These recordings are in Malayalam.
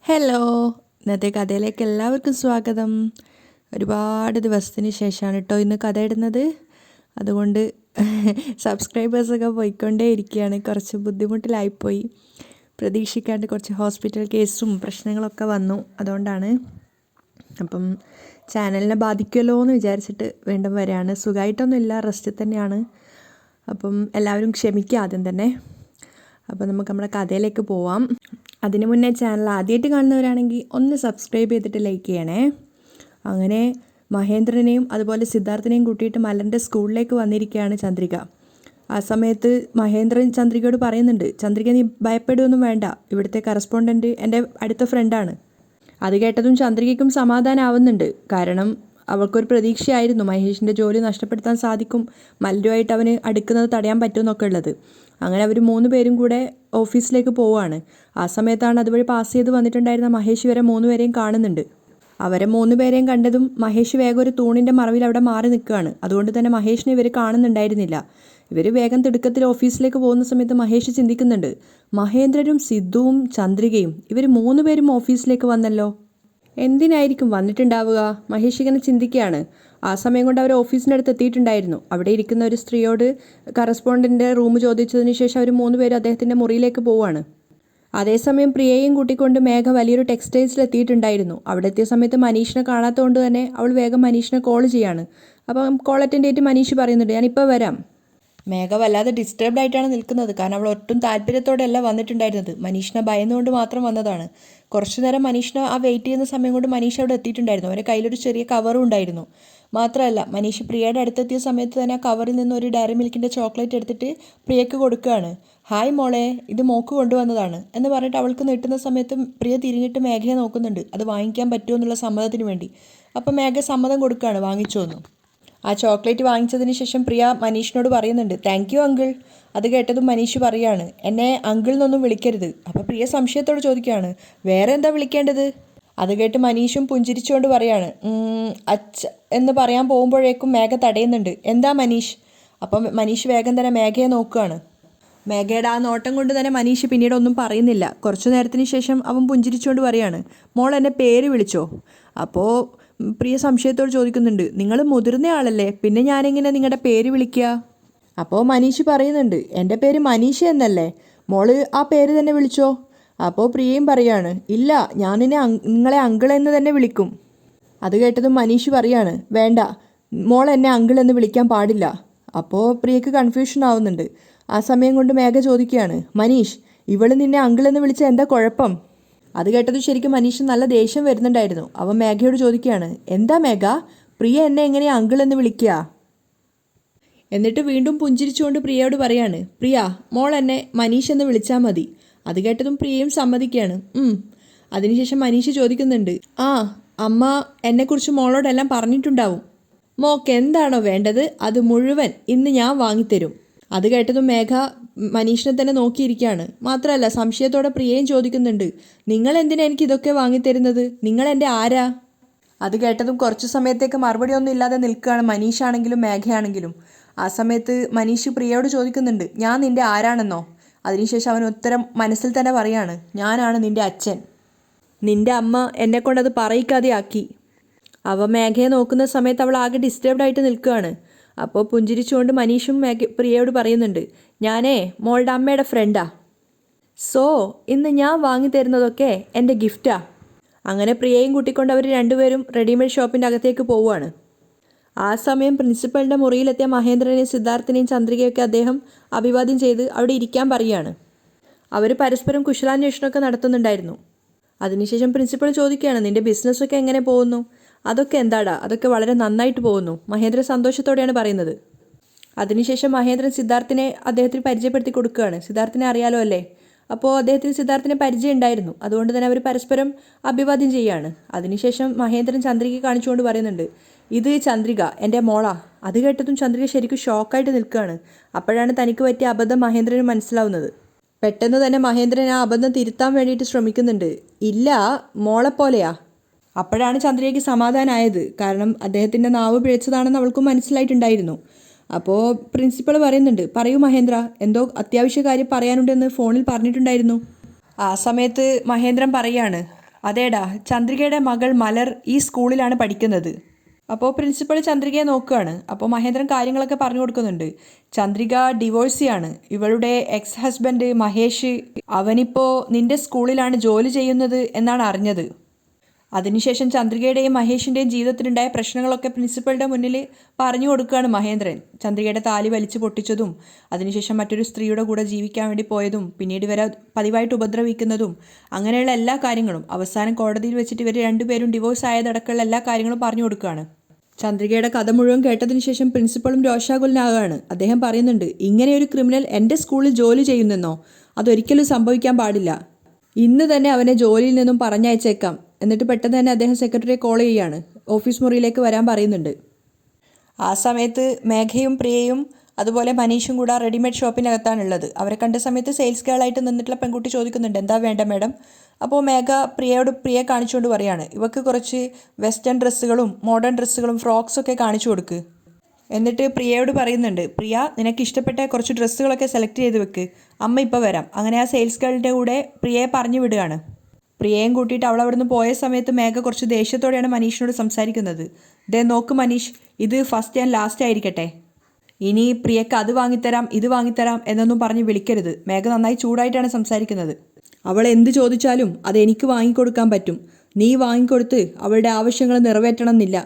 ഹലോ, ഇന്നത്തെ കഥയിലേക്ക് എല്ലാവർക്കും സ്വാഗതം. ഒരുപാട് ദിവസത്തിന് ശേഷമാണ് കേട്ടോ ഇന്ന് കഥ ഇടുന്നത്. അതുകൊണ്ട് സബ്സ്ക്രൈബേഴ്സൊക്കെ പോയിക്കൊണ്ടേ ഇരിക്കുകയാണ്. കുറച്ച് ബുദ്ധിമുട്ടിലായിപ്പോയി. പ്രതീക്ഷിക്കാണ്ട് കുറച്ച് ഹോസ്പിറ്റൽ കേസും പ്രശ്നങ്ങളൊക്കെ വന്നു. അതുകൊണ്ടാണ്. അപ്പം ചാനലിനെ ബാധിക്കുമല്ലോ എന്ന് വിചാരിച്ചിട്ട് വീണ്ടും വരികയാണ്. സുഖമായിട്ടൊന്നുമില്ല, റെസ്റ്റ് തന്നെയാണ്. അപ്പം എല്ലാവരും ക്ഷമിക്കുക ആദ്യം തന്നെ. അപ്പോൾ നമുക്ക് നമ്മുടെ കഥയിലേക്ക് പോവാം. അതിന് മുന്നേ ചാനൽ ആദ്യമായിട്ട് കാണുന്നവരാണെങ്കിൽ ഒന്ന് സബ്സ്ക്രൈബ് ചെയ്തിട്ട് ലൈക്ക് ചെയ്യണേ. അങ്ങനെ മഹേന്ദ്രനെയും അതുപോലെ സിദ്ധാർത്ഥിനെയും കൂട്ടിയിട്ട് മലറിൻ്റെ സ്കൂളിലേക്ക് വന്നിരിക്കുകയാണ് ചന്ദ്രിക. ആ സമയത്ത് മഹേന്ദ്രൻ ചന്ദ്രികയോട് പറയുന്നുണ്ട്, ചന്ദ്രിക നീ ഭയപ്പെടുകയൊന്നും വേണ്ട, ഇവിടുത്തെ കറസ്പോണ്ടൻറ്റ് എൻ്റെ അടുത്ത ഫ്രണ്ടാണ്. അത് കേട്ടതും ചന്ദ്രികയ്ക്കും സമാധാനമാവുന്നുണ്ട്. കാരണം അവൾക്കൊരു പ്രതീക്ഷയായിരുന്നു മഹേഷിൻ്റെ ജോലി നഷ്ടപ്പെടുത്താൻ സാധിക്കും, മല്ലരുമായിട്ട് അവന് അടുക്കുന്നത് തടയാൻ പറ്റുമെന്നൊക്കെ ഉള്ളത്. അങ്ങനെ അവർ 3 പേരും കൂടെ ഓഫീസിലേക്ക് പോവുകയാണ്. ആ സമയത്താണ് അതുവഴി പാസ് ചെയ്ത് വന്നിട്ടുണ്ടായിരുന്ന മഹേഷ് ഇവരെ 3 പേരെയും കാണുന്നുണ്ട്. അവരെ 3 പേരെയും കണ്ടതും മഹേഷ് വേഗം ഒരു തൂണിൻ്റെ മറവിൽ അവിടെ മാറി നിൽക്കുകയാണ്. അതുകൊണ്ട് തന്നെ മഹേഷിനെ ഇവർ കാണുന്നുണ്ടായിരുന്നില്ല. ഇവർ വേഗം തിടുക്കത്തിൽ ഓഫീസിലേക്ക് പോകുന്ന സമയത്ത് മഹേഷ് ചിന്തിക്കുന്നുണ്ട്, മഹേന്ദ്രനും സിദ്ധുവും ചന്ദ്രികയും ഇവർ 3 പേരും ഓഫീസിലേക്ക് വന്നല്ലോ, എന്തിനായിരിക്കും വന്നിട്ടുണ്ടാവുക? മഹേഷ് ഇങ്ങനെ ചിന്തിക്കുകയാണ്. ആ സമയം കൊണ്ട് അവർ ഓഫീസിനടുത്ത് എത്തിയിട്ടുണ്ടായിരുന്നു. അവിടെ ഇരിക്കുന്ന ഒരു സ്ത്രീയോട് കറസ്പോണ്ടൻ്റെ റൂം ചോദിച്ചതിന് ശേഷം അവർ 3 പേരും അദ്ദേഹത്തിൻ്റെ മുറിയിലേക്ക് പോവുകയാണ്. അതേസമയം പ്രിയയും കൂട്ടിക്കൊണ്ട് മേഘ വലിയൊരു ടെക്സ്റ്റൈൽസിൽ എത്തിയിട്ടുണ്ടായിരുന്നു. അവിടെ എത്തിയ സമയത്ത് മനീഷിനെ കാണാത്തതുകൊണ്ട് തന്നെ അവൾ വേഗം മനീഷിനെ കോൾ ചെയ്യാണ്. അപ്പം കോൾ അറ്റൻഡ് ചെയ്തിട്ട് മനീഷ് പറയുന്നുണ്ട്, ഞാനിപ്പോൾ വരാം. മേഘ വല്ലാതെ ഡിസ്റ്റർബ്ഡ് ആയിട്ടാണ് നിൽക്കുന്നത്. കാരണം അവൾ ഒട്ടും താല്പര്യത്തോടെയല്ല വന്നിട്ടുണ്ടായിരുന്നത്. മനീഷിനെ ഭയന്നുകൊണ്ട് മാത്രം വന്നതാണ്. കുറച്ചു നേരം മനീഷിനെ ആ വെയിറ്റ് ചെയ്യുന്ന സമയം കൊണ്ട് മനീഷ് അവിടെ എത്തിയിട്ടുണ്ടായിരുന്നു. അവൻ്റെ കയ്യിലൊരു ചെറിയ കവറും ഉണ്ടായിരുന്നു. മാത്രമല്ല മനീഷ് പ്രിയയുടെ അടുത്തെത്തിയ സമയത്ത് തന്നെ ആ കവറിൽ നിന്ന് ഒരു ഡയറി മിൽക്കിൻ്റെ ചോക്ലേറ്റ് എടുത്തിട്ട് പ്രിയയ്ക്ക് കൊടുക്കുകയാണ്. ഹായ് മോളെ, ഇത് മോക്ക് കൊണ്ടുവന്നതാണ് എന്ന് പറഞ്ഞിട്ട് അവൾക്ക് നീട്ടുന്ന സമയത്ത് പ്രിയ തിരിഞ്ഞിട്ട് മേഘയെ നോക്കുന്നുണ്ട്, അത് വാങ്ങിക്കാൻ പറ്റുമോ എന്നുള്ള സമ്മതത്തിന് വേണ്ടി. അപ്പം മേഘ സമ്മതം കൊടുക്കുകയാണ്, വാങ്ങിച്ചോന്നു. ആ ചോക്ലേറ്റ് വാങ്ങിച്ചതിന് ശേഷം പ്രിയ മനീഷിനോട് പറയുന്നുണ്ട്, താങ്ക് യു അങ്കിൾ. അത് കേട്ടതും മനീഷ് പറയാണ്, എന്നെ അങ്കിൾ എന്നൊന്നും വിളിക്കരുത്. അപ്പോൾ പ്രിയ സംശയത്തോട് ചോദിക്കുകയാണ്, വേറെ എന്താ വിളിക്കേണ്ടത്? അത് കേട്ട് മനീഷും പുഞ്ചിരിച്ചുകൊണ്ട് പറയാണ്, അച്ഛ എന്ന് പറയാൻ പോകുമ്പോഴേക്കും മേഘ തടയുന്നുണ്ട്. എന്താ മനീഷ്? അപ്പം മനീഷ് വേഗം തന്നെ മേഘയെ നോക്കുകയാണ്. മേഘയുടെ ആ നോട്ടം കൊണ്ട് തന്നെ മനീഷ് പിന്നീട് ഒന്നും പറയുന്നില്ല. കുറച്ചു നേരത്തിന് ശേഷം അവൻ പുഞ്ചിരിച്ചുകൊണ്ട് പറയാണ്, മോൾ എന്നെ പേര് വിളിച്ചോ? അപ്പോൾ പ്രിയ സംശയത്തോട് ചോദിക്കുന്നുണ്ട്, നിങ്ങൾ മുതിർന്ന ആളല്ലേ, പിന്നെ ഞാനെങ്ങനെ നിങ്ങളുടെ പേര് വിളിക്കുക? അപ്പോൾ മനീഷ് പറയുന്നുണ്ട്, എൻ്റെ പേര് മനീഷ് എന്നല്ലേ, മോള് ആ പേര് തന്നെ വിളിച്ചോ. അപ്പോൾ പ്രിയയും പറയാണ്, ഇല്ല, ഞാൻ നിങ്ങളെ അങ്കിൾ എന്ന് തന്നെ വിളിക്കും. അത് കേട്ടതും മനീഷ് പറയാണ്, വേണ്ട, മോൾ എന്നെ അങ്കിൾ എന്ന് വിളിക്കാൻ പാടില്ല. അപ്പോൾ പ്രിയക്ക് കൺഫ്യൂഷൻ ആവുന്നുണ്ട്. ആ സമയം കൊണ്ട് മേഘ ചോദിക്കുകയാണ്, മനീഷ്, ഇവള് നിന്നെ അങ്കിൾ എന്ന് വിളിച്ച എന്താ കുഴപ്പം? അത് കേട്ടത് ശരിക്കും മനീഷ് നല്ല ദേഷ്യം വരുന്നുണ്ടായിരുന്നു. അവൻ മേഘയോട് ചോദിക്കുകയാണ്, എന്താ മേഘ, പ്രിയ എന്നെ എങ്ങനെയാ അങ്കിൾ എന്ന് വിളിക്കുക? എന്നിട്ട് വീണ്ടും പുഞ്ചിരിച്ചുകൊണ്ട് പ്രിയയോട് പറയാണ്, പ്രിയ, മോൾ എന്നെ മനീഷ് എന്ന് വിളിച്ചാൽ മതി. അത് കേട്ടതും പ്രിയയും സമ്മതിക്കുകയാണ്. അതിനുശേഷം മനീഷ് ചോദിക്കുന്നുണ്ട്, ആ അമ്മ എന്നെക്കുറിച്ച് മോളോടെല്ലാം പറഞ്ഞിട്ടുണ്ടാവും. മോക്ക് എന്താണോ വേണ്ടത് അത് മുഴുവൻ ഇന്ന് ഞാൻ വാങ്ങിത്തരും. അത് കേട്ടതും മേഘ മനീഷിനെ തന്നെ നോക്കിയിരിക്കുകയാണ്. മാത്രമല്ല സംശയത്തോടെ പ്രിയയും ചോദിക്കുന്നുണ്ട്, നിങ്ങൾ എന്തിനാ എനിക്ക് ഇതൊക്കെ വാങ്ങിത്തരുന്നത്? നിങ്ങൾ എൻ്റെ ആരാ? അത് കേട്ടതും കുറച്ചു സമയത്തേക്ക് മറുപടി ഒന്നും ഇല്ലാതെ നിൽക്കുകയാണ് മനീഷാണെങ്കിലും മേഘയാണെങ്കിലും. ആ സമയത്ത് മനീഷ് പ്രിയയോട് ചോദിക്കുന്നുണ്ട്, ഞാൻ നിൻ്റെ ആരാണെന്നോ? അതിനുശേഷം അവൻ ഉത്തരം മനസ്സിൽ തന്നെ പറയാണ്, ഞാനാണ് നിൻ്റെ അച്ഛൻ. നിൻ്റെ അമ്മ എന്നെക്കൊണ്ടത് പറയിക്കാതെ ആക്കി. അവ മേഘയെ നോക്കുന്ന സമയത്ത് അവൾ ആകെ ഡിസ്റ്റർബ്ഡ് ആയിട്ട് നിൽക്കുകയാണ്. അപ്പോൾ പുഞ്ചിരിച്ചുകൊണ്ട് മനീഷും പ്രിയയോട് പറയുന്നുണ്ട്, ഞാനേ മോളുടെ അമ്മയുടെ ഫ്രണ്ടാ. സോ ഇന്ന് ഞാൻ വാങ്ങി തരുന്നതൊക്കെ എൻ്റെ ഗിഫ്റ്റാ. അങ്ങനെ പ്രിയയും കൂട്ടിക്കൊണ്ട് അവർ 2 പേരും റെഡിമെയ്ഡ് ഷോപ്പിൻ്റെ അകത്തേക്ക് പോവുകയാണ്. ആ സമയം പ്രിൻസിപ്പലിൻ്റെ മുറിയിലെത്തിയ മഹേന്ദ്രനെയും സിദ്ധാർത്ഥിനെയും ചന്ദ്രികയൊക്കെ അദ്ദേഹം അഭിവാദ്യം ചെയ്ത് അവിടെ ഇരിക്കാൻ പറയുകയാണ്. അവർ പരസ്പരം കുശലാന്വേഷണമൊക്കെ നടത്തുന്നുണ്ടായിരുന്നു. അതിനുശേഷം പ്രിൻസിപ്പൾ ചോദിക്കുകയാണ്, നിൻ്റെ ബിസിനസ്സൊക്കെ എങ്ങനെ പോകുന്നു? അതൊക്കെ എന്താടാ, അതൊക്കെ വളരെ നന്നായിട്ട് പോകുന്നു. മഹേന്ദ്രൻ സന്തോഷത്തോടെയാണ് പറയുന്നത്. അതിനുശേഷം മഹേന്ദ്രൻ സിദ്ധാർത്ഥിനെ അദ്ദേഹത്തിന് പരിചയപ്പെടുത്തി കൊടുക്കുകയാണ്. സിദ്ധാർത്ഥിനെ അറിയാലോ അല്ലേ? അപ്പോൾ സിദ്ധാർത്ഥിനെ പരിചയം ഉണ്ടായിരുന്നു. അതുകൊണ്ട് തന്നെ അവർ പരസ്പരം അഭിവാദ്യം ചെയ്യുകയാണ്. അതിനുശേഷം മഹേന്ദ്രൻ ചന്ദ്രികയെ കാണിച്ചുകൊണ്ട് പറയുന്നുണ്ട്, ഇത് ചന്ദ്രിക, എൻ്റെ മോളാ. അത് കേട്ടതും ചന്ദ്രിക ശരിക്കും ഷോക്കായിട്ട് നിൽക്കുകയാണ്. അപ്പോഴാണ് തനിക്ക് പറ്റിയ അബദ്ധം മഹേന്ദ്രന് മനസ്സിലാവുന്നത്. പെട്ടെന്ന് തന്നെ മഹേന്ദ്രൻ ആ അബദ്ധം തിരുത്താൻ വേണ്ടിയിട്ട് ശ്രമിക്കുന്നുണ്ട്. ഇല്ല, മോളെപ്പോലെയാ. അപ്പോഴാണ് ചന്ദ്രികയ്ക്ക് സമാധാനമായത്. കാരണം അദ്ദേഹത്തിൻ്റെ നാവ് പിഴച്ചതാണെന്ന് അവൾക്കും മനസ്സിലായിട്ടുണ്ടായിരുന്നു. അപ്പോൾ പ്രിൻസിപ്പൾ പറയുന്നുണ്ട്, പറയൂ മഹേന്ദ്ര, എന്തോ അത്യാവശ്യ കാര്യം പറയാനുണ്ടെന്ന് ഫോണിൽ പറഞ്ഞിട്ടുണ്ടായിരുന്നു. ആ സമയത്ത് മഹേന്ദ്രൻ പറയാണ്, അതേടാ, ചന്ദ്രികയുടെ മകൾ മലർ ഈ സ്കൂളിലാണ് പഠിക്കുന്നത്. അപ്പോൾ പ്രിൻസിപ്പൾ ചന്ദ്രികയെ നോക്കുകയാണ്. അപ്പോൾ മഹേന്ദ്രൻ കാര്യങ്ങളൊക്കെ പറഞ്ഞു കൊടുക്കുന്നുണ്ട്. ചന്ദ്രിക ഡിവോഴ്സിയാണ്. ഇവളുടെ എക്സ് ഹസ്ബൻഡ് മഹേഷ് അവനിപ്പോൾ നിന്റെ സ്കൂളിലാണ് ജോലി ചെയ്യുന്നത് എന്നാണ് അറിഞ്ഞത്. അതിനുശേഷം ചന്ദ്രികയുടെയും മഹേഷിൻ്റെയും ജീവിതത്തിലുണ്ടായ പ്രശ്നങ്ങളൊക്കെ പ്രിൻസിപ്പളുടെ മുന്നിൽ പറഞ്ഞു കൊടുക്കുകയാണ് മഹേന്ദ്രൻ. ചന്ദ്രികയുടെ താലി വലിച്ചു പൊട്ടിച്ചതും അതിനുശേഷം മറ്റൊരു സ്ത്രീയുടെ കൂടെ ജീവിക്കാൻ വേണ്ടി പോയതും പിന്നീട് ഇവരെ പതിവായിട്ട് ഉപദ്രവിക്കുന്നതും അങ്ങനെയുള്ള എല്ലാ കാര്യങ്ങളും അവസാനം കോടതിയിൽ വെച്ചിട്ട് ഇവർ രണ്ടുപേരും ഡിവോഴ്സ് ആയതടക്കമുള്ള എല്ലാ കാര്യങ്ങളും പറഞ്ഞു കൊടുക്കുകയാണ്. ചന്ദ്രികയുടെ കഥ മുഴുവൻ കേട്ടതിന് ശേഷം പ്രിൻസിപ്പളും രോഷാകുലനാകുകയാണ്. അദ്ദേഹം പറയുന്നുണ്ട്, ഇങ്ങനെ ഒരു ക്രിമിനൽ എൻ്റെ സ്കൂളിൽ ജോലി ചെയ്യുന്നെന്നോ? അതൊരിക്കലും സംഭവിക്കാൻ പാടില്ല. ഇന്ന് തന്നെ അവനെ ജോലിയിൽ നിന്നും പറഞ്ഞയച്ചേക്കാം. എന്നിട്ട് പെട്ടെന്ന് തന്നെ അദ്ദേഹം സെക്രട്ടറിയെ കോൾ ചെയ്യുകയാണ്. ഓഫീസ് മുറിയിലേക്ക് വരാൻ പറയുന്നുണ്ട്. ആ സമയത്ത് മേഘയും പ്രിയയും അതുപോലെ മനീഷും കൂടെ റെഡിമെയ്ഡ് ഷോപ്പിനകത്താണുള്ളത്. അവരെ കണ്ട സമയത്ത് സെയിൽസ് ഗേളായിട്ട് നിന്നിട്ടുള്ള പെൺകുട്ടി ചോദിക്കുന്നുണ്ട്, എന്താ വേണ്ട മാഡം? അപ്പോൾ മേഘ പ്രിയയെ കാണിച്ചുകൊണ്ട് പറയാണ്, ഇവക്ക് കുറച്ച് വെസ്റ്റേൺ ഡ്രസ്സുകളും മോഡേൺ ഡ്രസ്സുകളും ഫ്രോക്സൊക്കെ കാണിച്ചു കൊടുക്ക്. എന്നിട്ട് പ്രിയയോട് പറയുന്നുണ്ട്, പ്രിയ നിനക്ക് ഇഷ്ടപ്പെട്ട കുറച്ച് ഡ്രസ്സുകളൊക്കെ സെലക്ട് ചെയ്ത് വെക്ക്, അമ്മ ഇപ്പോൾ വരാം. അങ്ങനെ ആ സെയിൽസ് ഗേളിൻ്റെ കൂടെ പ്രിയയെ പറഞ്ഞു വിടുകയാണ്. പ്രിയയും കൂട്ടിയിട്ട് അവൾ അവിടെ നിന്ന് പോയ സമയത്ത് മേഘ കുറച്ച് ദേഷ്യത്തോടെയാണ് മനീഷിനോട് സംസാരിക്കുന്നത്. ദേ നോക്ക് മനീഷ്, ഇത് ഫസ്റ്റ് ആൻഡ് ലാസ്റ്റ് ആയിരിക്കട്ടെ. ഇനി പ്രിയക്ക് അത് വാങ്ങിത്തരാം ഇത് വാങ്ങിത്തരാം എന്നൊന്നും പറഞ്ഞ് വിളിക്കരുത്. മേഘ നന്നായി ചൂടായിട്ടാണ് സംസാരിക്കുന്നത്. അവൾ എന്ത് ചോദിച്ചാലും അത് എനിക്ക് വാങ്ങിക്കൊടുക്കാൻ പറ്റും. നീ വാങ്ങിക്കൊടുത്ത് അവളുടെ ആവശ്യങ്ങൾ നിറവേറ്റണം എന്നില്ല.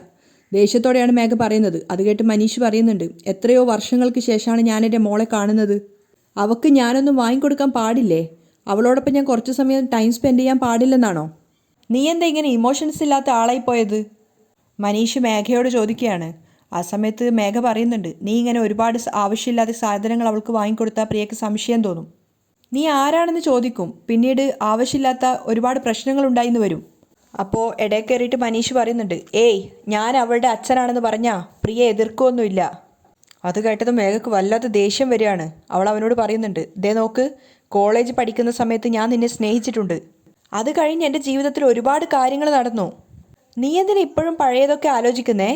ദേഷ്യത്തോടെയാണ് മേഘ പറയുന്നത്. അത് കേട്ട് മനീഷ് പറയുന്നുണ്ട്, എത്രയോ വർഷങ്ങൾക്ക് ശേഷമാണ് ഞാൻ എൻ്റെ മോളെ കാണുന്നത്. അവൾക്ക് ഞാനൊന്നും വാങ്ങിക്കൊടുക്കാൻ പാടില്ലേ? അവളോടൊപ്പം ഞാൻ കുറച്ച് സമയം ടൈം സ്പെൻഡ് ചെയ്യാൻ പാടില്ലെന്നാണോ? നീ എന്താ ഇങ്ങനെ ഇമോഷൻസ് ഇല്ലാത്ത ആളായിപ്പോയത്? മനീഷ് മേഘയോട് ചോദിക്കുകയാണ്. ആ സമയത്ത് മേഘ പറയുന്നുണ്ട്, നീ ഇങ്ങനെ ഒരുപാട് ആവശ്യമില്ലാത്ത സാധനങ്ങൾ അവൾക്ക് വാങ്ങിക്കൊടുത്താൽ പ്രിയക്ക് സംശയം തോന്നും. നീ ആരാണെന്ന് ചോദിക്കും. പിന്നീട് ആവശ്യമില്ലാത്ത ഒരുപാട് പ്രശ്നങ്ങൾ ഉണ്ടായിന്ന് വരും. അപ്പോൾ ഇടയിൽ കയറിയിട്ട് മനീഷ് പറയുന്നുണ്ട്, ഏയ് ഞാൻ അവളുടെ അച്ഛനാണെന്ന് പറഞ്ഞാൽ പ്രിയ എതിർക്കുമൊന്നുമില്ല. അത് കേട്ടത് മേഘക്ക് വല്ലാത്ത ദേഷ്യം വരികയാണ്. അവൾ അവനോട് പറയുന്നുണ്ട്, ദേ നോക്ക്, കോളേജ് പഠിക്കുന്ന സമയത്ത് ഞാൻ നിന്നെ സ്നേഹിച്ചിട്ടുണ്ട്. അത് കഴിഞ്ഞ് എൻ്റെ ജീവിതത്തിൽ ഒരുപാട് കാര്യങ്ങൾ നടന്നു. നീ എന്തിനാ ഇപ്പോഴും പഴയതൊക്കെ ആലോചിക്കുന്നേ?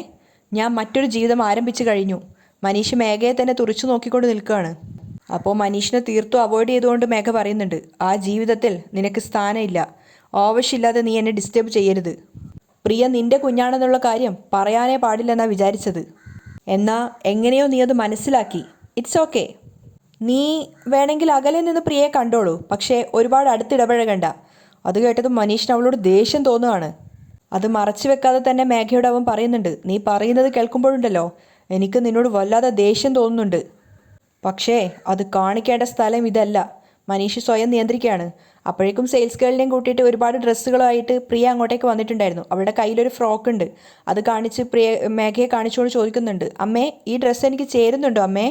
ഞാൻ മറ്റൊരു ജീവിതം ആരംഭിച്ചു കഴിഞ്ഞു. മനീഷ് മേഘയെ തന്നെ തുറച്ചു നോക്കിക്കൊണ്ട് നിൽക്കുകയാണ്. അപ്പോൾ മനീഷിനെ തീർത്തും അവോയ്ഡ് ചെയ്തുകൊണ്ട് മേഘ പറയുന്നുണ്ട്, ആ ജീവിതത്തിൽ നിനക്ക് സ്ഥാനമില്ല. ആവശ്യമില്ലാതെ നീ എന്നെ ഡിസ്റ്റർബ് ചെയ്യരുത്. പ്രിയ നിന്റെ കുഞ്ഞാണെന്നുള്ള കാര്യം പറയാനേ പാടില്ലെന്നാണ് വിചാരിച്ചത്. എന്നാൽ എങ്ങനെയോ നീ അത് മനസ്സിലാക്കി. It's okay. നീ വേണമെങ്കിൽ അകലെ നിന്ന് പ്രിയയെ കണ്ടോളൂ, പക്ഷേ ഒരുപാട് അടുത്തിടപഴകണ്ട. അത് കേട്ടതും മനീഷിന് അവളോട് ദേഷ്യം തോന്നുകയാണ്. അത് മറച്ചു വെക്കാതെ തന്നെ മേഘയോട് അവൻ പറയുന്നുണ്ട്, നീ പറയുന്നത് കേൾക്കുമ്പോഴുണ്ടല്ലോ എനിക്ക് നിന്നോട് വല്ലാതെ ദേഷ്യം തോന്നുന്നുണ്ട്. പക്ഷേ അത് കാണിക്കേണ്ട സ്ഥലം ഇതല്ല. മനീഷ് സ്വയം നിയന്ത്രിക്കുകയാണ്. അപ്പോഴേക്കും സെയിൽസ് ഗേളിനെയും കൂട്ടിയിട്ട് ഒരുപാട് ഡ്രസ്സുകളായിട്ട് പ്രിയ അങ്ങോട്ടേക്ക് വന്നിട്ടുണ്ടായിരുന്നു. അവളുടെ കയ്യിലൊരു ഫ്രോക്ക് ഉണ്ട്. അത് കാണിച്ച് മേഘയെ കാണിച്ചുകൊണ്ട് ചോദിക്കുന്നുണ്ട്, അമ്മേ ഈ ഡ്രസ്സ് എനിക്ക് ചേരുന്നുണ്ടോ അമ്മേ?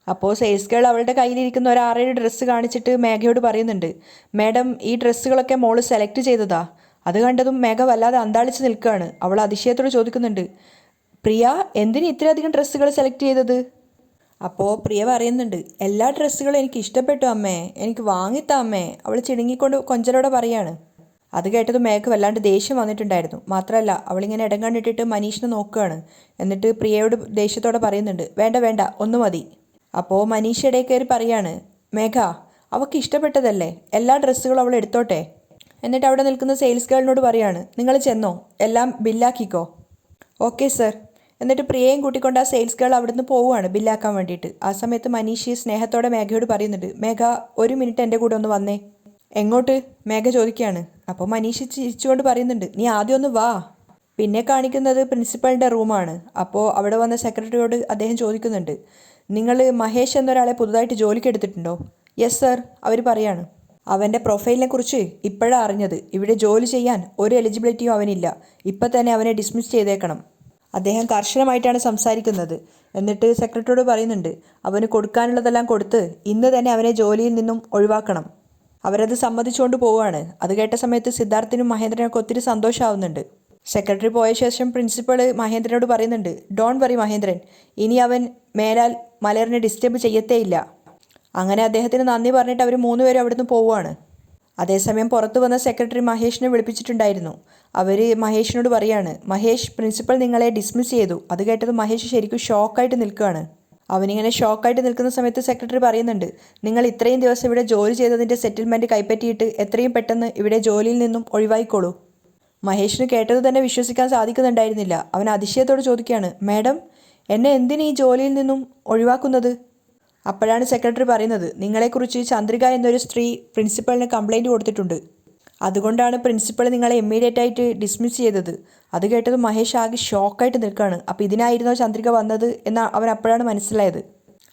അപ്പോൾ സെയിൽസ് ഗേൾ അവളുടെ കയ്യിലിരിക്കുന്ന ഒരു 6-7 ഡ്രസ്സ് കാണിച്ചിട്ട് മേഘയോട് പറയുന്നുണ്ട്, മാഡം ഈ ഡ്രസ്സുകളൊക്കെ മോള് സെലക്ട് ചെയ്തതാ. അത് കണ്ടതും മേഘ വല്ലാതെ അന്താളിച്ച് നിൽക്കുകയാണ്. അവൾ അതിശയത്തോട് ചോദിക്കുന്നുണ്ട്, പ്രിയ എന്തിന് ഇത്രയധികം ഡ്രസ്സുകൾ സെലക്ട് ചെയ്തത്? അപ്പോൾ പ്രിയ പറയുന്നുണ്ട്, എല്ലാ ഡ്രസ്സുകളും എനിക്ക് ഇഷ്ടപ്പെട്ടു അമ്മേ, എനിക്ക് വാങ്ങിത്താ അമ്മേ. അവൾ ചിണുങ്ങിക്കൊണ്ട് കൊഞ്ചലോടെ പറയാണ്. അത് കേട്ടതും മേഘ വല്ലാണ്ട് ദേഷ്യം വന്നിട്ടുണ്ടായിരുന്നു. മാത്രമല്ല അവളിങ്ങനെ ഇടം കണ്ടിട്ടിട്ട് മനീഷിനെ നോക്കുകയാണ്. എന്നിട്ട് പ്രിയയോട് ദേഷ്യത്തോടെ പറയുന്നുണ്ട്, വേണ്ട വേണ്ട ഒന്ന് മതി. അപ്പോൾ മനീഷ് ഇടയിൽ കയറി പറയാണ്, മേഘ അവൾക്ക് ഇഷ്ടപ്പെട്ടതല്ലേ, എല്ലാ ഡ്രസ്സുകളും അവൾ എടുത്തോട്ടെ. എന്നിട്ട് അവിടെ നിൽക്കുന്ന സെയിൽസ് ഗേളിനോട് പറയാണ്, നിങ്ങൾ ചെന്നോ, എല്ലാം ബില്ലാക്കിക്കോ. Okay sir. എന്നിട്ട് പ്രിയയും കൂട്ടിക്കൊണ്ട് ആ സെയിൽസ് ഗേൾ അവിടുന്ന് പോവുകയാണ് ബില്ലാക്കാൻ വേണ്ടിയിട്ട്. ആ സമയത്ത് മനീഷ് സ്നേഹത്തോടെ മേഘയോട് പറയുന്നുണ്ട്, മേഘ 1 മിനിറ്റ് എൻ്റെ കൂടെ ഒന്ന് വന്നേ. എങ്ങോട്ട്? മേഘ ചോദിക്കുകയാണ്. അപ്പോൾ മനീഷ് ചിരിച്ചുകൊണ്ട് പറയുന്നുണ്ട്, നീ ആദ്യം ഒന്ന് വാ. പിന്നെ കാണിക്കുന്നത് പ്രിൻസിപ്പളിൻ്റെ റൂമാണ്. അപ്പോൾ അവിടെ വന്ന സെക്രട്ടറിയോട് അദ്ദേഹം ചോദിക്കുന്നുണ്ട്, നിങ്ങൾ മഹേഷ് എന്നൊരാളെ പുതുതായിട്ട് ജോലിക്ക് എടുത്തിട്ടുണ്ടോ? യെസ് സർ, അവർ പറയാണ്. അവൻ്റെ പ്രൊഫൈലിനെ കുറിച്ച് ഇപ്പോഴാണ് അറിഞ്ഞത്. ഇവിടെ ജോലി ചെയ്യാൻ ഒരു എലിജിബിലിറ്റിയും അവനില്ല. ഇപ്പം തന്നെ അവനെ ഡിസ്മിസ് ചെയ്തേക്കണം. അദ്ദേഹം കർശനമായിട്ടാണ് സംസാരിക്കുന്നത്. എന്നിട്ട് സെക്രട്ടറിയോട് പറയുന്നുണ്ട്, അവന് കൊടുക്കാനുള്ളതെല്ലാം കൊടുത്ത് ഇന്ന് തന്നെ അവനെ ജോലിയിൽ നിന്നും ഒഴിവാക്കണം. അവരത് സമ്മതിച്ചുകൊണ്ട് പോവുകയാണ്. അത് കേട്ട സമയത്ത് സിദ്ധാർത്ഥിനും മഹേന്ദ്രനൊക്കെ ഒത്തിരി സന്തോഷമാവുന്നുണ്ട്. സെക്രട്ടറി പോയ ശേഷം പ്രിൻസിപ്പൾ മഹേന്ദ്രനോട് പറയുന്നുണ്ട്, ഡോൺ വറി മഹേന്ദ്രൻ, ഇനി അവൻ മേലാൽ മലറിനെ ഡിസ്റ്റർബ് ചെയ്യത്തേയില്ല. അങ്ങനെ അദ്ദേഹത്തിന് നന്ദി പറഞ്ഞിട്ട് അവർ 3 പേരും അവിടുന്ന് പോവുകയാണ്. അതേസമയം പുറത്തു വന്ന സെക്രട്ടറി മഹേഷിനെ വിളിപ്പിച്ചിട്ടുണ്ടായിരുന്നു. അവർ മഹേഷിനോട് പറയാണ്, മഹേഷ് പ്രിൻസിപ്പൽ നിങ്ങളെ ഡിസ്മിസ് ചെയ്തു. അത് കേട്ടത് മഹേഷ് ശരിക്കും ഷോക്കായിട്ട് നിൽക്കുകയാണ്. അവനിങ്ങനെ ഷോക്കായിട്ട് നിൽക്കുന്ന സമയത്ത് സെക്രട്ടറി പറയുന്നുണ്ട്, നിങ്ങൾ ഇത്രയും ദിവസം ഇവിടെ ജോലി ചെയ്തതിൻ്റെ സെറ്റിൽമെൻറ്റ് കൈപ്പറ്റിയിട്ട് എത്രയും പെട്ടെന്ന് ഇവിടെ ജോലിയിൽ നിന്നും ഒഴിവായിക്കോളൂ. മഹേഷിന് കേട്ടത് തന്നെ വിശ്വസിക്കാൻ സാധിക്കുന്നുണ്ടായിരുന്നില്ല. അവൻ അതിശയത്തോട് ചോദിക്കുകയാണ്, മാഡം എന്നെ എന്തിന് ഈ ജോലിയിൽ നിന്നും ഒഴിവാക്കുന്നത്? അപ്പോഴാണ് സെക്രട്ടറി പറയുന്നത്, നിങ്ങളെക്കുറിച്ച് ചന്ദ്രിക എന്നൊരു സ്ത്രീ പ്രിൻസിപ്പളിന് കംപ്ലൈൻറ്റ് കൊടുത്തിട്ടുണ്ട്. അതുകൊണ്ടാണ് പ്രിൻസിപ്പൾ നിങ്ങളെ ഇമ്മീഡിയറ്റ് ആയിട്ട് ഡിസ്മിസ് ചെയ്തത്. അത് കേട്ടത് മഹേഷ് ആകെ ഷോക്കായിട്ട് നിൽക്കുകയാണ്. അപ്പോൾ ഇതിനായിരുന്നോ ചന്ദ്രിക വന്നത് എന്ന് അവൻ അപ്പോഴാണ് മനസ്സിലായത്.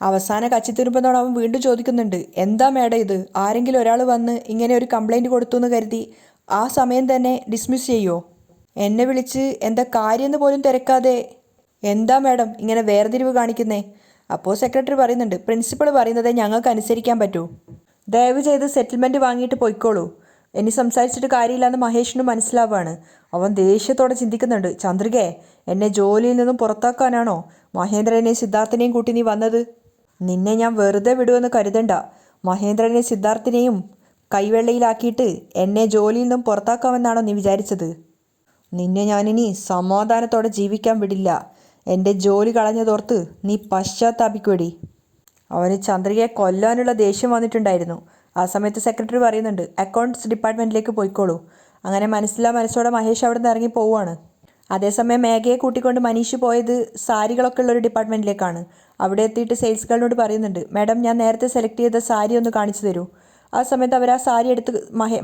അവസാന കച്ചിത്തുരുമ്പെന്നോട് അവൻ വീണ്ടും ചോദിക്കുന്നുണ്ട്, എന്താ മേഡം ഇത്? ആരെങ്കിലും ഒരാൾ വന്ന് ഇങ്ങനെ ഒരു കംപ്ലൈൻറ്റ് കൊടുത്തു എന്ന് കരുതി ആ സമയം തന്നെ ഡിസ്മിസ് ചെയ്യുമോ? എന്നെ വിളിച്ച് എന്താ കാര്യമെന്ന് പോലും തിരക്കാതെ എന്താ മാഡം ഇങ്ങനെ വേർതിരിവ് കാണിക്കുന്നേ? അപ്പോൾ സെക്രട്ടറി പറയുന്നുണ്ട്, പ്രിൻസിപ്പൾ പറയുന്നതേ ഞങ്ങൾക്ക് അനുസരിക്കാൻ പറ്റൂ. ദയവ് ചെയ്ത് സെറ്റിൽമെൻറ്റ് വാങ്ങിയിട്ട് പോയിക്കോളൂ. ഇനി സംസാരിച്ചിട്ട് കാര്യമില്ലെന്ന് മഹേഷിന് മനസ്സിലാവുകയാണ്. അവൻ ദേഷ്യത്തോടെ ചിന്തിക്കുന്നുണ്ട്, ചന്ദ്രികയെ എന്നെ ജോലിയിൽ നിന്നും പുറത്താക്കാനാണോ മഹേന്ദ്രനെയും സിദ്ധാർത്ഥിനെയും കൂട്ടി നീ വന്നത്? നിന്നെ ഞാൻ വെറുതെ വിടുമെന്ന് കരുതണ്ട. മഹേന്ദ്രനെയും സിദ്ധാർത്ഥിനെയും കൈവെള്ളയിലാക്കിയിട്ട് എന്നെ ജോലിയിൽ നിന്നും പുറത്താക്കാമെന്നാണോ നീ വിചാരിച്ചത്? നിന്നെ ഞാനിനി സമാധാനത്തോടെ ജീവിക്കാൻ വിടില്ല. എൻ്റെ ജോലി കളഞ്ഞതോർത്ത് നീ പശ്ചാത്താപിക്കുവടി. അവന് ചന്ദ്രികയെ കൊല്ലാനുള്ള ദേഷ്യം വന്നിട്ടുണ്ടായിരുന്നു. ആ സമയത്ത് സെക്രട്ടറി പറയുന്നുണ്ട്, അക്കൗണ്ട്സ് ഡിപ്പാർട്ട്മെൻറ്റിലേക്ക് പോയിക്കോളൂ. അങ്ങനെ മനസ്സോടെ മഹേഷ് അവിടെ നിന്ന് ഇറങ്ങി പോവുകയാണ്. അതേസമയം മേഘയെ കൂട്ടിക്കൊണ്ട് മനീഷ് പോയത് സാരികളൊക്കെ ഉള്ളൊരു ഡിപ്പാർട്ട്മെൻറ്റിലേക്കാണ്. അവിടെ എത്തിയിട്ട് സെയിൽസ് ഗേളിനോട് പറയുന്നുണ്ട്, മാഡം ഞാൻ നേരത്തെ സെലക്ട് ചെയ്ത സാരി ഒന്ന് കാണിച്ചു തരൂ. ആ സമയത്ത് അവർ ആ സാരി എടുത്ത്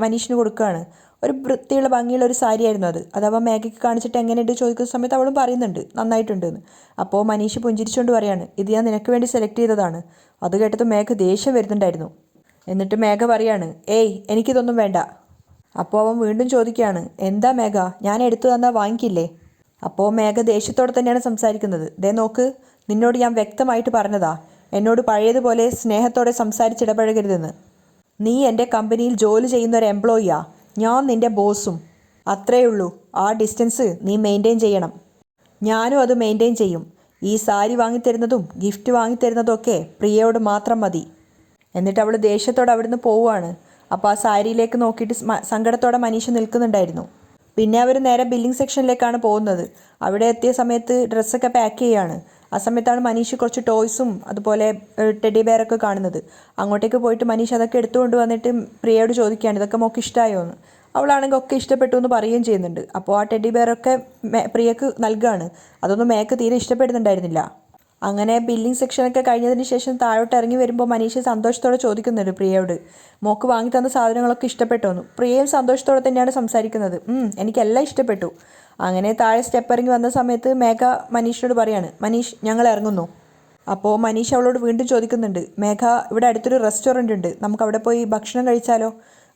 മനീഷിന് കൊടുക്കുകയാണ്. ഒരു വൃത്തിയുള്ള ഭംഗിയുള്ള ഒരു സാരിയായിരുന്നു അത്. അതവ മേഘയ്ക്ക് കാണിച്ചിട്ട് എങ്ങനെയുണ്ട് ചോദിക്കുന്ന സമയത്ത് അവളും പറയുന്നുണ്ട് നന്നായിട്ടുണ്ടെന്ന്. അപ്പോൾ മനീഷ് പുഞ്ചിരിച്ചുകൊണ്ട് പറയാണ്, ഇത് ഞാൻ നിനക്ക് വേണ്ടി സെലക്ട് ചെയ്തതാണ്. അത് കേട്ടത് മേഘ ദേഷ്യം വരുന്നുണ്ടായിരുന്നു. എന്നിട്ട് മേഘ പറയാണ്, ഏയ് എനിക്കിതൊന്നും വേണ്ട. അപ്പോൾ അവൻ വീണ്ടും ചോദിക്കുകയാണ്, എന്താ മേഘ ഞാൻ എടുത്തു തന്നാൽ വാങ്ങിക്കില്ലേ? അപ്പോൾ മേഘ ദേഷ്യത്തോടെ തന്നെയാണ് സംസാരിക്കുന്നത്. ദേ നോക്ക്, നിന്നോട് ഞാൻ വ്യക്തമായിട്ട് പറഞ്ഞതാ എന്നോട് പഴയതുപോലെ സ്നേഹത്തോടെ സംസാരിച്ചിടപഴകരുതെന്ന്. നീ എൻ്റെ കമ്പനിയിൽ ജോലി ചെയ്യുന്ന ഒരു എംപ്ലോയിയാ, ഞാൻ നിൻ്റെ ബോസും. അത്രയേ ആ ഡിസ്റ്റൻസ് നീ മെയിൻറ്റെയിൻ ചെയ്യണം. ഞാനും അത് മെയിൻറ്റെയിൻ ചെയ്യും. ഈ സാരി വാങ്ങിത്തരുന്നതും ഗിഫ്റ്റ് വാങ്ങിത്തരുന്നതും ഒക്കെ പ്രിയയോട് മാത്രം മതി. എന്നിട്ട് അവൾ ദേഷ്യത്തോടെ അവിടുന്ന് പോവുകയാണ്. അപ്പോൾ ആ സാരിയിലേക്ക് നോക്കിയിട്ട് സങ്കടത്തോടെ മനീഷ് നിൽക്കുന്നുണ്ടായിരുന്നു. പിന്നെ അവർ നേരെ ബില്ലിംഗ് സെക്ഷനിലേക്കാണ് പോകുന്നത്. അവിടെ എത്തിയ സമയത്ത് ഡ്രസ്സൊക്കെ പാക്ക് ചെയ്യുകയാണ്. ആ സമയത്താണ് മനീഷ് കുറച്ച് ടോയ്സും അതുപോലെ ടെഡി ബെയറൊക്കെ കാണുന്നത്. അങ്ങോട്ടേക്ക് പോയിട്ട് മനീഷ് അതൊക്കെ എടുത്തുകൊണ്ട് വന്നിട്ട് പ്രിയയോട് ചോദിക്കുകയാണ്, ഇതൊക്കെ മോൾക്ക് ഇഷ്ടമായോ എന്ന്. അവളാണെങ്കിൽ ഒക്കെ ഇഷ്ടപ്പെട്ടു എന്ന് പറയുകയും ചെയ്യുന്നുണ്ട്. അപ്പോൾ ആ ടെഡി ബെയറൊക്കെ പ്രിയക്ക് നൽകുകയാണ്. അതൊന്നും മേക്ക് തീരെ ഇഷ്ടപ്പെടുന്നുണ്ടായിരുന്നില്ല. അങ്ങനെ ബില്ലിംഗ് സെക്ഷനൊക്കെ കഴിഞ്ഞതിന് ശേഷം താഴോട്ട് ഇറങ്ങി വരുമ്പോൾ മനീഷ് സന്തോഷത്തോടെ ചോദിക്കുന്നുണ്ട് പ്രിയയോട്, മോക്ക് വാങ്ങി തന്ന സാധനങ്ങളൊക്കെ ഇഷ്ടപ്പെട്ടോ എന്ന്. പ്രിയയും സന്തോഷത്തോടെ തന്നെയാണ് സംസാരിക്കുന്നത്, എനിക്കെല്ലാം ഇഷ്ടപ്പെട്ടു. അങ്ങനെ താഴെ സ്റ്റെപ്പ് ഇറങ്ങി വന്ന സമയത്ത് മേഘ മനീഷിനോട് പറയാണ്, മനീഷ് ഞങ്ങൾ ഇറങ്ങുന്നു. അപ്പോൾ മനീഷ് അവളോട് വീണ്ടും ചോദിക്കുന്നുണ്ട്, മേഘ ഇവിടെ അടുത്തൊരു റെസ്റ്റോറൻ്റ് ഉണ്ട്, നമുക്ക് അവിടെ പോയി ഭക്ഷണം കഴിച്ചാലോ?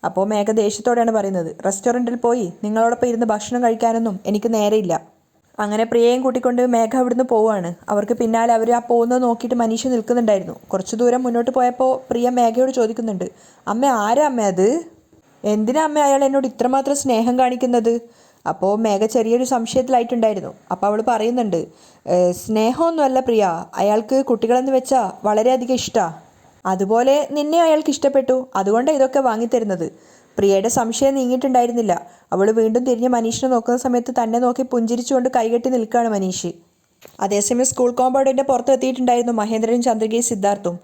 അപ്പോൾ മേഘ ദേഷ്യത്തോടെയാണ് പറയുന്നത്, റെസ്റ്റോറൻറ്റിൽ പോയി നിങ്ങളോടൊപ്പം ഇരുന്ന് ഭക്ഷണം കഴിക്കാനൊന്നും എനിക്ക് നേരെയില്ല. അങ്ങനെ പ്രിയയും കൂട്ടിക്കൊണ്ട് മേഘ അവിടുന്ന് പോവുകയാണ്. അവർക്ക് പിന്നാലെ അവർ ആ പോകുന്നത് നോക്കിയിട്ട് മനീഷ് നിൽക്കുന്നുണ്ടായിരുന്നു. കുറച്ച് ദൂരം മുന്നോട്ട് പോയപ്പോൾ പ്രിയ മേഘയോട് ചോദിക്കുന്നുണ്ട്, അമ്മ ആരാ അമ്മ അത്? എന്തിനാ അമ്മ അയാൾ എന്നോട് ഇത്രമാത്രം സ്നേഹം കാണിക്കുന്നത്? അപ്പോൾ മേഘ ചെറിയൊരു സംശയത്തിലായിട്ടുണ്ടായിരുന്നു. അപ്പോൾ അവൾ പറയുന്നുണ്ട്, സ്നേഹമൊന്നുമല്ല പ്രിയ, അയാൾക്ക് കുട്ടികളെന്ന് വെച്ചാൽ വളരെയധികം ഇഷ്ടമാണ്. അതുപോലെ നിന്നെ അയാൾക്ക് ഇഷ്ടപ്പെട്ടു, അതുകൊണ്ടാണ് ഇതൊക്കെ വാങ്ങിത്തരുന്നത്. പ്രിയയുടെ സംശയം നീങ്ങിയിട്ടുണ്ടായിരുന്നില്ല. അവൾ വീണ്ടും തിരിഞ്ഞ് മനീഷിനെ നോക്കുന്ന സമയത്ത് തന്നെ നോക്കി പുഞ്ചിരിച്ചുകൊണ്ട് കൈകെട്ടി നിൽക്കുകയാണ് മനീഷ്. അതേസമയം സ്കൂൾ കോമ്പൗണ്ടിൻ്റെ പുറത്ത് എത്തിയിട്ടുണ്ടായിരുന്നു മഹേന്ദ്രനും ചന്ദ്രികയും സിദ്ധാർത്ഥും.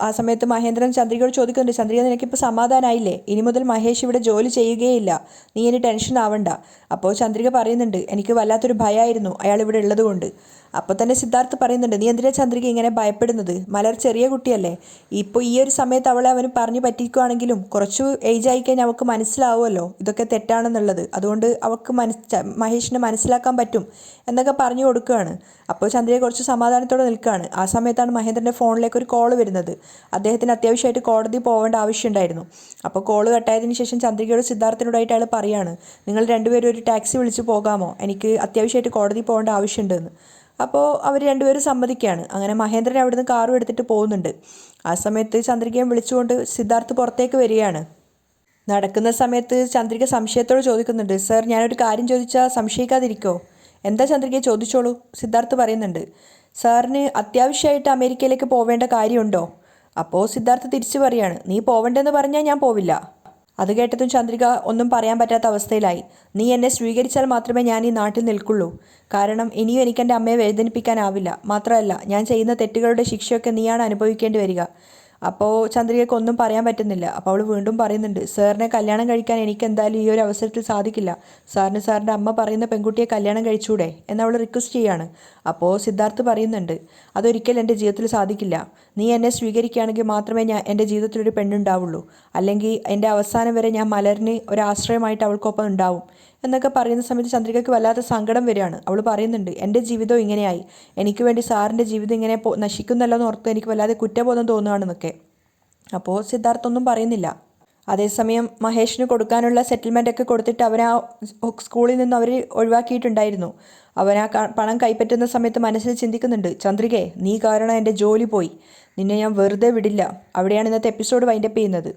ആ സമയത്ത് മഹേന്ദ്രൻ ചന്ദ്രികയോട് ചോദിക്കുന്നുണ്ട്, ചന്ദ്രിക നിനക്കിപ്പോൾ സമാധാനമായില്ലേ? ഇനി മുതൽ മഹേഷ് ഇവിടെ ജോലി ചെയ്യുകയില്ല, നീ ഇനി ടെൻഷൻ ആവണ്ട. അപ്പോൾ ചന്ദ്രിക പറയുന്നുണ്ട്, എനിക്ക് വല്ലാത്തൊരു ഭയമായിരുന്നു അയാൾ ഇവിടെ ഉള്ളതുകൊണ്ട്. അപ്പോൾ തന്നെ സിദ്ധാർത്ഥ് പറയുന്നുണ്ട്, നീ എന്തിനാ ചന്ദ്രിക ഇങ്ങനെ ഭയപ്പെടുന്നത്? മലർ ചെറിയ കുട്ടിയല്ലേ. ഇപ്പോൾ ഈ ഒരു സമയത്ത് അവളെ അവന് പറഞ്ഞു പറ്റിക്കുകയാണെങ്കിലും കുറച്ച് ഏജ് ആയിക്കഴിഞ്ഞാൽ അവൾക്ക് മനസ്സിലാവുമല്ലോ ഇതൊക്കെ തെറ്റാണെന്നുള്ളത്. അതുകൊണ്ട് അവൾക്ക് മഹേഷിനെ മനസ്സിലാക്കാൻ പറ്റും എന്നൊക്കെ പറഞ്ഞു കൊടുക്കുകയാണ്. അപ്പോൾ ചന്ദ്രിക കുറച്ച് സമാധാനത്തോടെ നിൽക്കുകയാണ്. ആ സമയത്താണ് മഹേന്ദ്രൻ്റെ ഫോണിലേക്ക് ഒരു കോൾ വരുന്നത്. അദ്ദേഹത്തിന് അത്യാവശ്യമായിട്ട് കോടതി പോകേണ്ട ആവശ്യമുണ്ടായിരുന്നു. അപ്പോൾ കോൾ കട്ടായതിനു ശേഷം ചന്ദ്രികയോട് സിദ്ധാർത്ഥിനോടായിട്ട് അയാൾ പറയാണ്, നിങ്ങൾ രണ്ടുപേരും ഒരു ടാക്സി വിളിച്ച് പോകാമോ, എനിക്ക് അത്യാവശ്യമായിട്ട് കോടതി പോകേണ്ട ആവശ്യമുണ്ടെന്ന്. അപ്പോൾ അവർ രണ്ടുപേരും സമ്മതിക്കുകയാണ്. അങ്ങനെ മഹേന്ദ്രൻ അവിടുന്ന് കാറും എടുത്തിട്ട് പോകുന്നുണ്ട്. ആ സമയത്ത് ചന്ദ്രികയും വിളിച്ചുകൊണ്ട് സിദ്ധാർത്ഥ് പുറത്തേക്ക് വരികയാണ്. നടക്കുന്ന സമയത്ത് ചന്ദ്രിക സംശയത്തോട് ചോദിക്കുന്നുണ്ട്, സർ ഞാനൊരു കാര്യം ചോദിച്ചാൽ സംശയിക്കാതിരിക്കോ? എന്താ ചന്ദ്രികയെ ചോദിച്ചോളൂ, സിദ്ധാർത്ഥ് പറയുന്നുണ്ട്. സാറിന് അത്യാവശ്യമായിട്ട് അമേരിക്കയിലേക്ക് പോവേണ്ട കാര്യമുണ്ടോ? അപ്പോൾ സിദ്ധാർത്ഥ് തിരിച്ചു പറയാണ്, നീ പോവേണ്ടെന്ന് പറഞ്ഞാൽ ഞാൻ പോവില്ല. അത് കേട്ടതും ചന്ദ്രിക ഒന്നും പറയാൻ പറ്റാത്ത അവസ്ഥയിലായി. നീ എന്നെ സ്വീകരിച്ചാൽ മാത്രമേ ഞാൻ ഈ നാട്ടിൽ നിൽക്കുള്ളൂ. കാരണം ഇനിയും എനിക്ക് എൻ്റെ അമ്മയെ വേദനിപ്പിക്കാനാവില്ല. മാത്രമല്ല ഞാൻ ചെയ്യുന്ന തെറ്റുകളുടെ ശിക്ഷയൊക്കെ നീയാണ് അനുഭവിക്കേണ്ടി വരിക. അപ്പോൾ ചന്ദ്രികയ്ക്ക് ഒന്നും പറയാൻ പറ്റുന്നില്ല. അപ്പോൾ അവൾ വീണ്ടും പറയുന്നുണ്ട്, സാറിനെ കല്യാണം കഴിക്കാൻ എനിക്ക് എന്തായാലും ഈ ഒരു അവസരത്തിൽ സാധിക്കില്ല. സാറിന് സാറിൻ്റെ അമ്മ പറയുന്ന പെൺകുട്ടിയെ കല്യാണം കഴിച്ചൂടെ എന്നവൾ റിക്വസ്റ്റ് ചെയ്യാണ്. അപ്പോൾ സിദ്ധാർത്ഥ് പറയുന്നുണ്ട്, അതൊരിക്കലും എൻ്റെ ജീവിതത്തിൽ സാധിക്കില്ല. നീ എന്നെ സ്വീകരിക്കുകയാണെങ്കിൽ മാത്രമേ എൻ്റെ ജീവിതത്തിലൊരു പെണ്ണുണ്ടാവുള്ളൂ. അല്ലെങ്കിൽ എൻ്റെ അവസാനം വരെ ഞാൻ മലറിന് ഒരാശ്രയമായിട്ട് അവൾക്കൊപ്പം ഉണ്ടാവും എന്നൊക്കെ പറയുന്ന സമയത്ത് ചന്ദ്രികയ്ക്ക് വല്ലാത്ത സങ്കടം വരികയാണ്. അവൾ പറയുന്നുണ്ട്, എൻ്റെ ജീവിതം ഇങ്ങനെയായി, എനിക്ക് വേണ്ടി സാറിൻ്റെ ജീവിതം ഇങ്ങനെ നശിക്കുന്നല്ലോ എന്ന് ഓർത്ത് എനിക്ക് വല്ലാതെ കുറ്റബോധം തോന്നുകയാണെന്നൊക്കെ. അപ്പോൾ സിദ്ധാർത്ഥ് ഒന്നും പറയുന്നില്ല. അതേസമയം മഹേഷിന് കൊടുക്കാനുള്ള സെറ്റിൽമെൻ്റ് ഒക്കെ കൊടുത്തിട്ട് അവൻ സ്കൂളിൽ നിന്ന് അവർ ഒഴിവാക്കിയിട്ടുണ്ടായിരുന്നു. അവൻ പണം കൈപ്പറ്റുന്ന സമയത്ത് മനസ്സിൽ ചിന്തിക്കുന്നുണ്ട്, ചന്ദ്രികയെ നീ കാരണം എൻ്റെ ജോലി പോയി, നിന്നെ ഞാൻ വെറുതെ വിടില്ല. അവിടെയാണ് ഇന്നത്തെ എപ്പിസോഡ് വൈൻഡപ്പ് ചെയ്യുന്നത്.